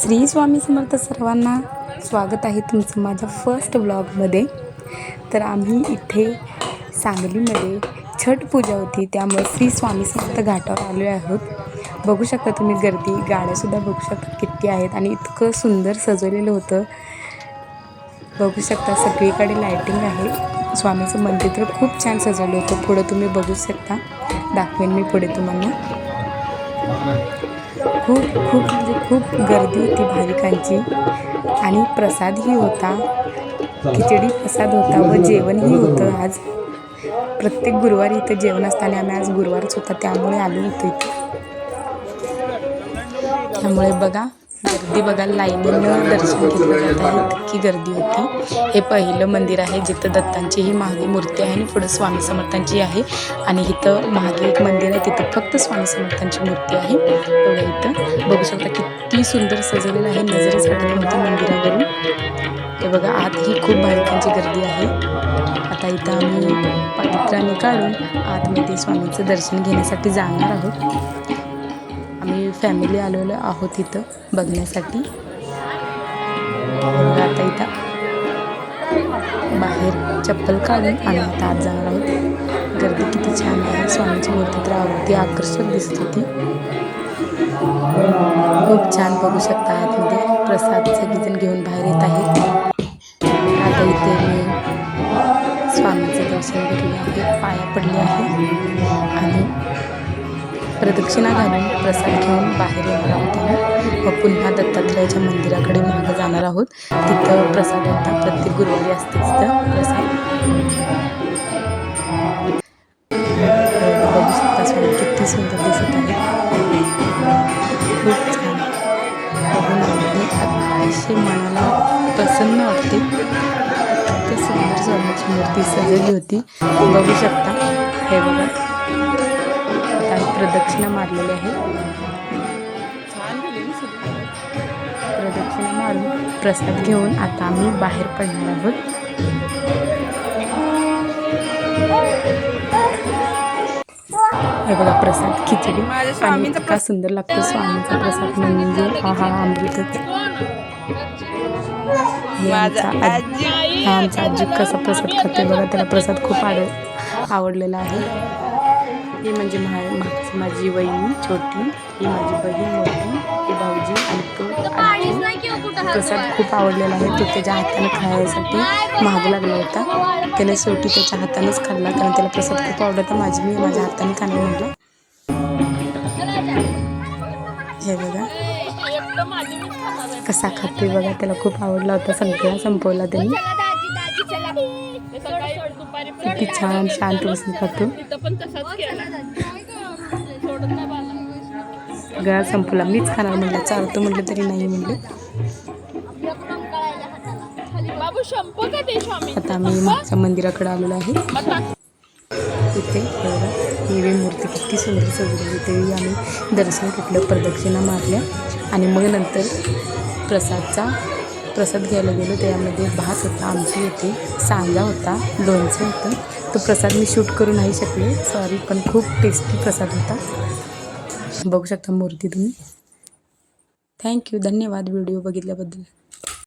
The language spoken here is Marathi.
श्री स्वामी समर्थ सर्वांना स्वागत आहे तुमचं माझ्या फर्स्ट ब्लॉगमध्ये। तर आम्ही इथे सांगलीमध्ये छठ पूजा होती, त्यामुळे श्री स्वामी समर्थ घाटावर आलो आहोत। बघू शकता तुम्ही गर्दी, गाड्यासुद्धा बघू शकता किती आहेत आणि इतकं सुंदर सजवलेलं होतं। बघू शकता सगळीकडे लाइटिंग आहे। स्वामीचं मंदिर तर खूप छान सजवलं होतं। पुढे तुम्ही बघू शकता, दाखवेन मी पुढे तुम्हाला। खूप गर्दी होती भाविकांची आणि प्रसादही होता, खिचडी प्रसाद होता व जेवणही होतं। आज प्रत्येक गुरुवारी इथं जेवण असताना आम्ही आज गुरुवारच होता त्यामुळे आलो होतो इथे। त्यामुळे बघा गर्दी, बघा लाईनीनं दर्शन घेतलं जात आहे, इतकी गर्दी होती। हे पहिलं मंदिर आहे जिथं दत्तांची ही मागे मूर्ती आहे आणि पुढे स्वामी समर्थांची आहे आणि इथं मागे एक मंदिर आहे, तिथं फक्त स्वामी समर्थांची मूर्ती आहे। बघा इथं बघू शकता किती सुंदर सजवलेलं आहे, नजरच हटत नव्हती मंदिरावरून। हे बघा आतही खूप भाविकांची गर्दी आहे। आता इथं आम्ही पवित्राने काढून आतमध्ये स्वामीचं दर्शन घेण्यासाठी जाणार आहोत। आम्ही फॅमिली आलेलो आहोत इथं बघण्यासाठी। आता इथं बाहेर चप्पल काढून आम्ही आता आत जाणार आहोत। गर्दी किती छान आहे, स्वामीची मूर्ती तर अगदी आकर्षक दिसत होती, खूप छान। बघू शकता आतमध्ये प्रसाद सगळेजण घेऊन बाहेर येत आहेत। आता इथे मी स्वामीचं दर्शन घेतले आहे, पाया पडले आहे आणि प्रदक्षिणा घालून प्रसाद घेऊन बाहेर येणार आहोत आम्ही व पुन्हा दत्तात्रयाच्या मंदिराकडे मागे जाणार आहोत। तिथं प्रसाद होता, प्रत्येक गुरुवारी असते तिथं प्रसाद। बघू शकता स्वामी किती सुंदर दिसत आहे, खूप छान। बघून अगदी अतिशय मनाला प्रसन्न वाटते, इतकं सुंदर स्वामीची मूर्ती सजवली होती। बघू शकता, हे बघा प्रदक्षिणा मारलेली आहे। प्रदक्षिणा मारून प्रसाद घेऊन आता आम्ही बाहेर पडणार आहोत। हे बघा प्रसाद खिचडी आणि इतका सुंदर लागतो स्वामीचा प्रसाद, म्हणजे हा अमृतच। आमचा आजी कसा प्रसाद खाते बघा, त्याला प्रसाद खूप आवडलेला आहे। ही म्हणजे माझी वहिनी छोटी, ही माझी बहीण मोठी, ही भाऊजी आणि तो आजी। प्रसाद खूप आवडलेला आहे, तो त्याच्या हाताने खाण्यासाठी मागू लागला होता। त्याने शेवटी त्याच्या हातानेच खाल्ला, कारण त्याला प्रसाद खूप आवडता। मी माझ्या हाताने खाणार म्हटलं। हे बघा कसा खाते बघा, त्याला खूप आवडला होता, सगळा संपवला त्यांनी। किती छान शांत बसून खातो, सगळा संपला। मीच खाणार म्हटलं, चालतो म्हटलं तरी नाही म्हटलं। आता आम्ही मागच्या मंदिराकडे आलेलो आहे। तिथे देवी मूर्ती किती सुंदर सजवली, तेही आम्ही दर्शन घेतलं, प्रदक्षिणा मारल्या आणि मग नंतर प्रसाद घ्यायला गेलो। त्यामध्ये भात होता, आमची होती, सांजा होता, लोणचं होतं। तो प्रसाद मी शूट करू नाही शकले, सॉरी, पण खूप टेस्टी प्रसाद होता। बघू शकता मूर्ती तुम्ही। थँक्यू, धन्यवाद व्हिडिओ बघितल्याबद्दल।